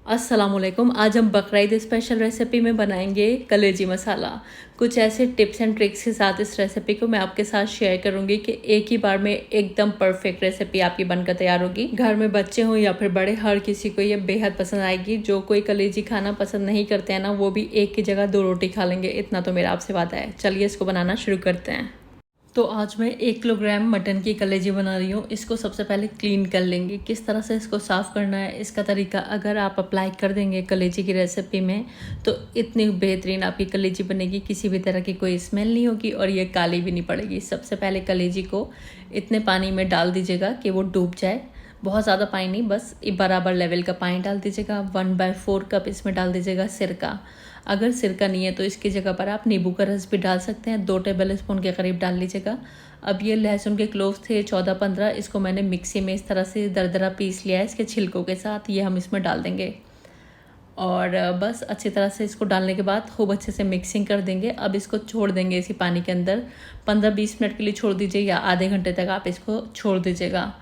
अस्सलामुअलैकुम। आज हम बकरीद स्पेशल रेसिपी में बनाएंगे कलेजी मसाला। कुछ ऐसे टिप्स एंड ट्रिक्स के साथ इस रेसिपी को मैं आपके साथ शेयर करूंगी कि एक ही बार में एकदम परफेक्ट रेसिपी आपकी बनकर तैयार होगी। घर में बच्चे हों या फिर बड़े, हर किसी को ये बेहद पसंद आएगी। जो कोई कलेजी खाना पसंद नहीं करते हैं ना, वो भी एक की जगह 2 रोटी खा लेंगे। इतना तो मेरा आपसे वादा है। चलिए इसको बनाना शुरू करते हैं। तो आज मैं 1 किलोग्राम मटन की कलेजी बना रही हूँ। इसको सबसे पहले क्लीन कर लेंगे। किस तरह से इसको साफ़ करना है, इसका तरीका अगर आप अप्लाई कर देंगे कलेजी की रेसिपी में तो इतनी बेहतरीन आपकी कलेजी बनेगी, किसी भी तरह की कोई स्मेल नहीं होगी और ये काली भी नहीं पड़ेगी। सबसे पहले कलेजी को इतने पानी में डाल दीजिएगा कि वो डूब जाए। बहुत ज़्यादा पानी नहीं, बस बराबर लेवल का पानी डाल दीजिएगा। 1/4 कप इसमें डाल दीजिएगा सिरका। अगर सिरका नहीं है तो इसकी जगह पर आप नींबू का रस भी डाल सकते हैं। 2 टेबल स्पून के करीब डाल लीजिएगा। अब ये लहसुन के क्लोव्स थे 14-15, इसको मैंने मिक्सी में इस तरह से दरदरा पीस लिया है इसके छिलकों के साथ। ये हम इसमें डाल देंगे और बस अच्छी तरह से इसको डालने के बाद खूब अच्छे से मिक्सिंग कर देंगे। अब इसको छोड़ देंगे इसी पानी के अंदर 15-20 मिनट के लिए छोड़ दीजिए या आधे घंटे तक आप इसको छोड़ दीजिएगा।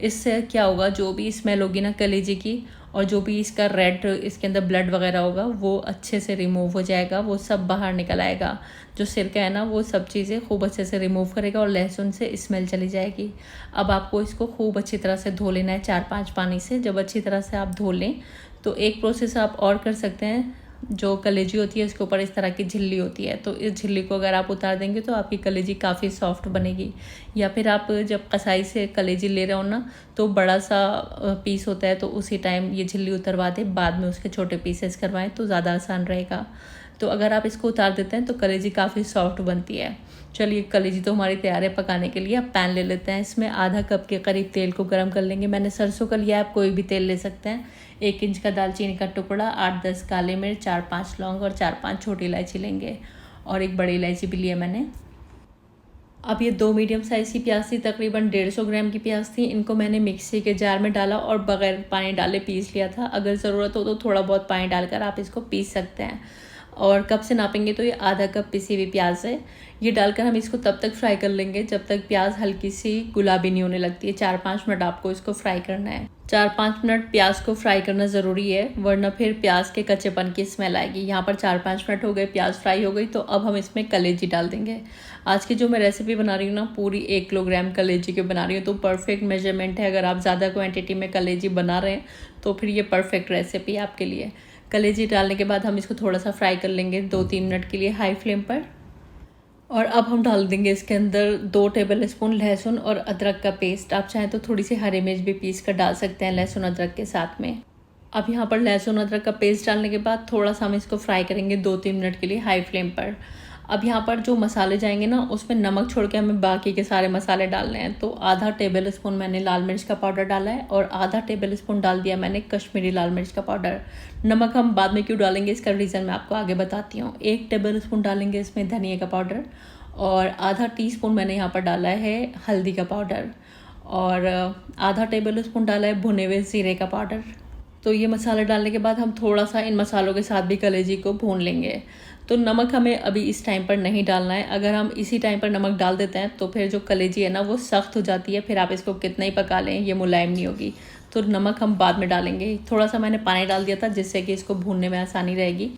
इससे क्या होगा, जो भी स्मेल होगी ना कलेजी की और जो भी इसका रेड इसके अंदर ब्लड वगैरह होगा वो अच्छे से रिमूव हो जाएगा, वो सब बाहर निकल आएगा। जो सिरका है ना वो सब चीज़ें खूब अच्छे से रिमूव करेगा और लहसुन से स्मेल चली जाएगी। अब आपको इसको खूब अच्छी तरह से धो लेना है 4-5 पानी से। जब अच्छी तरह से आप धो लें तो एक प्रोसेस आप और कर सकते हैं। जो कलेजी होती है इसके ऊपर इस तरह की झिल्ली होती है, तो इस झिल्ली को अगर आप उतार देंगे तो आपकी कलेजी काफ़ी सॉफ्ट बनेगी। या फिर आप जब कसाई से कलेजी ले रहे हो ना तो बड़ा सा पीस होता है तो उसी टाइम ये झिल्ली उतरवा दें, बाद में उसके छोटे पीसेस करवाएं तो ज़्यादा आसान रहेगा। तो अगर आप इसको उतार देते हैं तो कलेजी काफ़ी सॉफ्ट बनती है। चलिए कलेजी तो हमारी तैयार है पकाने के लिए। अब पैन ले लेते हैं, इसमें आधा कप के करीब तेल को गर्म कर लेंगे। मैंने सरसों का लिया है, आप कोई भी तेल ले सकते हैं। 1 इंच का दालचीनी का टुकड़ा, 8-10 काले मिर्च, 4-5 लौंग और 4-5 छोटी इलायची लेंगे और एक बड़ी इलायची भी लिया मैंने। अब ये 2 मीडियम साइज़ की प्याज थी, तकरीबन 150 ग्राम की प्याज थी। इनको मैंने मिक्सी के जार में डाला और बगैर पानी डाले पीस लिया था। अगर ज़रूरत हो तो थोड़ा बहुत पानी डालकर आप इसको पीस सकते हैं। और कप से नापेंगे तो ये आधा कप पिसी हुई प्याज है। ये डालकर हम इसको तब तक फ्राई कर लेंगे जब तक प्याज हल्की सी गुलाबी नहीं होने लगती है। 4-5 मिनट आपको इसको फ्राई करना है। 4-5 मिनट प्याज को फ्राई करना ज़रूरी है, वरना फिर प्याज के कच्चेपन की स्मेल आएगी। यहाँ पर 4-5 मिनट हो गए, प्याज फ्राई हो गई, तो अब हम इसमें कलेजी डाल देंगे। आज की जो मैं रेसिपी बना रही हूँ ना, पूरी 1 किलोग्राम कलेजी की बना रही हूँ, तो परफेक्ट मेजरमेंट है। अगर आप ज़्यादा क्वान्टिटी में कलेजी बना रहे हैं तो फिर ये परफेक्ट रेसिपी आपके लिए। कलेजी डालने के बाद हम इसको थोड़ा सा फ्राई कर लेंगे 2-3 मिनट के लिए हाई फ्लेम पर। और अब हम डाल देंगे इसके अंदर 2 टेबल स्पून लहसुन और अदरक का पेस्ट। आप चाहें तो थोड़ी सी हरी मिर्च भी पीस कर डाल सकते हैं लहसुन अदरक के साथ में। अब यहाँ पर लहसुन अदरक का पेस्ट डालने के बाद थोड़ा सा हम इसको फ्राई करेंगे 2-3 मिनट के लिए हाई फ्लेम पर। अब यहाँ पर जो मसाले जाएंगे ना उसमें नमक छोड़ के हमें बाकी के सारे मसाले डालने हैं। तो आधा टेबल स्पून मैंने लाल मिर्च का पाउडर डाला है और आधा टेबल स्पून डाल दिया मैंने कश्मीरी लाल मिर्च का पाउडर। नमक हम बाद में क्यों डालेंगे इसका रीज़न मैं आपको आगे बताती हूँ। 1 टेबल स्पून डालेंगे इसमें धनिया का पाउडर और आधा टीस्पून मैंने यहाँ पर डाला है हल्दी का पाउडर और आधा टेबल स्पून डाला है भुने हुए ज़ीरे का पाउडर। तो ये मसाले डालने के बाद हम थोड़ा सा इन मसालों के साथ भी कलेजी को भून लेंगे। तो नमक हमें अभी इस टाइम पर नहीं डालना है। अगर हम इसी टाइम पर नमक डाल देते हैं तो फिर जो कलेजी है ना वो सख्त हो जाती है, फिर आप इसको कितना ही पका लें ये मुलायम नहीं होगी। तो नमक हम बाद में डालेंगे। थोड़ा सा मैंने पानी डाल दिया था जिससे कि इसको भूनने में आसानी रहेगी।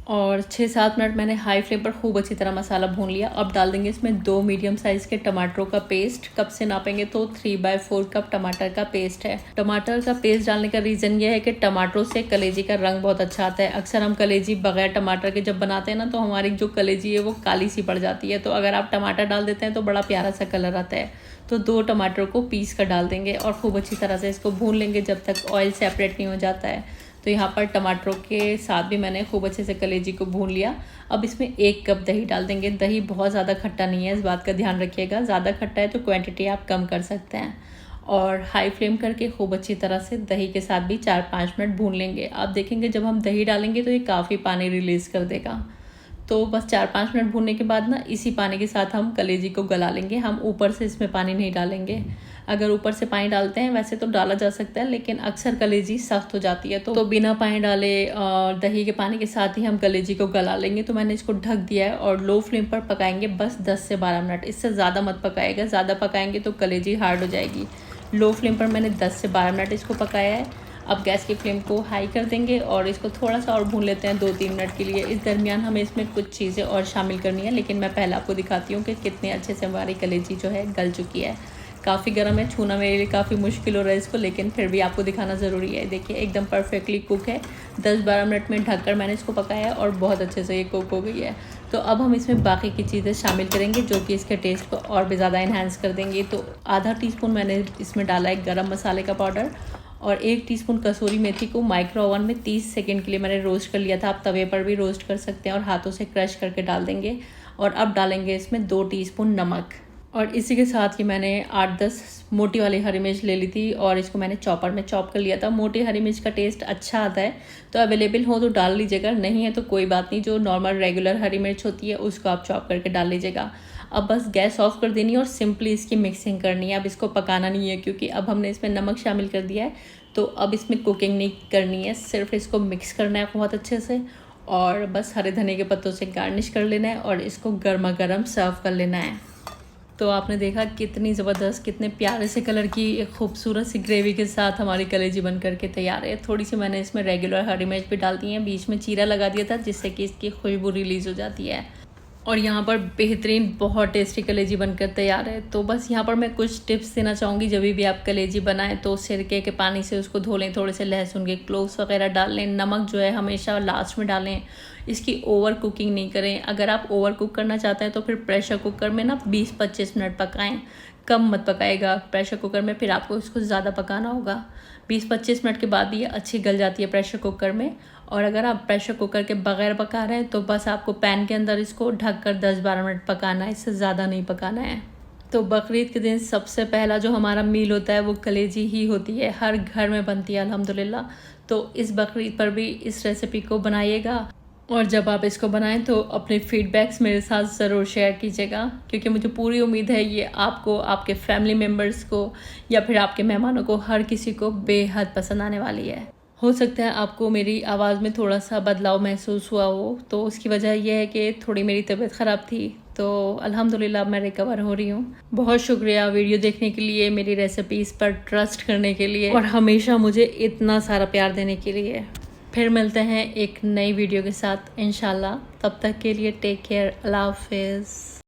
और 6-7 मिनट मैंने हाई फ्लेम पर खूब अच्छी तरह मसाला भून लिया। अब डाल देंगे इसमें 2 मीडियम साइज़ के टमाटरों का पेस्ट। कप से नापेंगे तो 3/4 कप टमाटर का पेस्ट है। टमाटर का पेस्ट डालने का रीज़न ये है कि टमाटरों से कलेजी का रंग बहुत अच्छा आता है। अक्सर हम कलेजी बगैर टमाटर के जब बनाते हैं ना तो हमारी जो कलेजी है वो काली सी पड़ जाती है। तो अगर आप टमाटर डाल देते हैं तो बड़ा प्यारा सा कलर आता है। तो 2 टमाटर को पीस कर डाल देंगे और खूब अच्छी तरह से इसको भून लेंगे जब तक ऑयल सेपरेट नहीं हो जाता है। तो यहाँ पर टमाटरों के साथ भी मैंने खूब अच्छे से कलेजी को भून लिया। अब इसमें 1 कप दही डाल देंगे। दही बहुत ज़्यादा खट्टा नहीं है, इस बात का ध्यान रखिएगा। ज़्यादा खट्टा है तो क्वांटिटी आप कम कर सकते हैं। और हाई फ्लेम करके खूब अच्छी तरह से दही के साथ भी 4-5 मिनट भून लेंगे। आप देखेंगे जब हम दही डालेंगे तो ये काफ़ी पानी रिलीज़ कर देगा। तो बस 4-5 मिनट भूनने के बाद ना इसी पानी के साथ हम कलेजी को गला लेंगे। हम ऊपर से इसमें पानी नहीं डालेंगे। अगर ऊपर से पानी डालते हैं वैसे तो डाला जा सकता है, लेकिन अक्सर कलेजी सख्त हो जाती है। तो बिना पानी डाले दही के पानी के साथ ही हम कलेजी को गला लेंगे। तो मैंने इसको ढक दिया है और लो फ्लेम पर पकाएंगे बस 10 से 12 मिनट। इससे ज़्यादा मत पकाएगा, ज़्यादा पकाएंगे तो कलेजी हार्ड हो जाएगी। लो फ्लेम पर मैंने 10 से 12 मिनट इसको पकाया है। अब गैस की फ्लेम को हाई कर देंगे और इसको थोड़ा सा और भून लेते हैं 2-3 मिनट के लिए। इस दरमियान हमें इसमें कुछ चीज़ें और शामिल करनी है, लेकिन मैं पहले आपको दिखाती हूँ कि कितने अच्छे से हमारी कलेजी जो है गल चुकी है। काफ़ी गर्म है, छूना मेरे लिए काफ़ी मुश्किल हो रहा है इसको, लेकिन फिर भी आपको दिखाना ज़रूरी है। देखिए एकदम परफेक्टली कुक है। 10-12 मिनट में ढककर मैंने इसको पकाया है और बहुत अच्छे से ये कुक हो गई है। तो अब हम इसमें बाकी की चीज़ें शामिल करेंगे जो कि इसके टेस्ट को और भी ज़्यादा इन्हांस कर देंगी। तो आधा टीस्पून मैंने इसमें डाला है गरम मसाले का पाउडर और 1 टीस्पून कसूरी मेथी को माइक्रो ओवन में 30 सेकंड के लिए मैंने रोस्ट कर लिया था। आप तवे पर भी रोस्ट कर सकते हैं और हाथों से क्रश करके डाल देंगे। और अब डालेंगे इसमें 2 टीस्पून नमक और इसी के साथ ही मैंने 8-10 मोटी वाली हरी मिर्च ले ली थी और इसको मैंने चॉपर में चॉप कर लिया था। मोटी हरी मिर्च का टेस्ट अच्छा आता है, तो अवेलेबल हो तो डाल लीजिएगा, नहीं है तो कोई बात नहीं, जो नॉर्मल रेगुलर हरी मिर्च होती है उसको आप चॉप करके डाल लीजिएगा। अब बस गैस ऑफ कर देनी है और सिंपली इसकी मिक्सिंग करनी है। अब इसको पकाना नहीं है क्योंकि अब हमने इसमें नमक शामिल कर दिया है, तो अब इसमें कुकिंग नहीं करनी है, सिर्फ इसको मिक्स करना है बहुत अच्छे से और बस हरे धनिया के पत्तों से गार्निश कर लेना है और इसको गर्मा गर्म सर्व कर लेना है। तो आपने देखा कितनी ज़बरदस्त, कितने प्यारे से कलर की एक खूबसूरत सी ग्रेवी के साथ हमारी कलेजी बन करके तैयार है। थोड़ी सी मैंने इसमें रेगुलर हरी मिर्च भी डाल दी है, बीच में चीरा लगा दिया था जिससे कि इसकी खुशबू रिलीज़ हो जाती है। और यहाँ पर बेहतरीन बहुत टेस्टी कलेजी बनकर तैयार है। तो बस यहाँ पर मैं कुछ टिप्स देना चाहूँगी, जब भी आप कलेजी बनाएं तो सिरके के पानी से उसको धो लें, थोड़े से लहसुन के क्लोव्स वगैरह डाल लें, नमक जो है हमेशा लास्ट में डालें, इसकी ओवर कुकिंग नहीं करें। अगर आप ओवर कुक करना चाहते हैं तो फिर प्रेशर कुकर में ना 20-25 मिनट पकाएं, कम मत पकाएगा प्रेशर कुकर में, फिर आपको इसको ज़्यादा पकाना होगा। 20-25 मिनट के बाद ये अच्छी गल जाती है प्रेशर कुकर में। और अगर आप प्रेशर कुकर के बगैर पका रहे हैं तो बस आपको पैन के अंदर इसको ढककर 10-12 मिनट पकाना है, इससे ज़्यादा नहीं पकाना है। तो बकरीद के दिन सबसे पहला जो हमारा मील होता है वो कलेजी ही होती है, हर घर में बनती है अल्हम्दुलिल्लाह। तो इस बकरीद पर भी इस रेसिपी को बनाइएगा और जब आप इसको बनाएं तो अपने फीडबैक्स मेरे साथ ज़रूर शेयर कीजिएगा, क्योंकि मुझे पूरी उम्मीद है ये आपको, आपके फैमिली मेम्बर्स को या फिर आपके मेहमानों को, हर किसी को बेहद पसंद आने वाली है। हो सकता है आपको मेरी आवाज़ में थोड़ा सा बदलाव महसूस हुआ हो, तो उसकी वजह यह है कि थोड़ी मेरी तबीयत ख़राब थी, तो अल्हम्दुलिल्लाह मैं रिकवर हो रही हूँ। बहुत शुक्रिया वीडियो देखने के लिए, मेरी रेसिपीज़ पर ट्रस्ट करने के लिए और हमेशा मुझे इतना सारा प्यार देने के लिए। फिर मिलते हैं एक नई वीडियो के साथ इंशाल्लाह, तब तक के लिए टेक केयर, अल्लाह हाफिज़।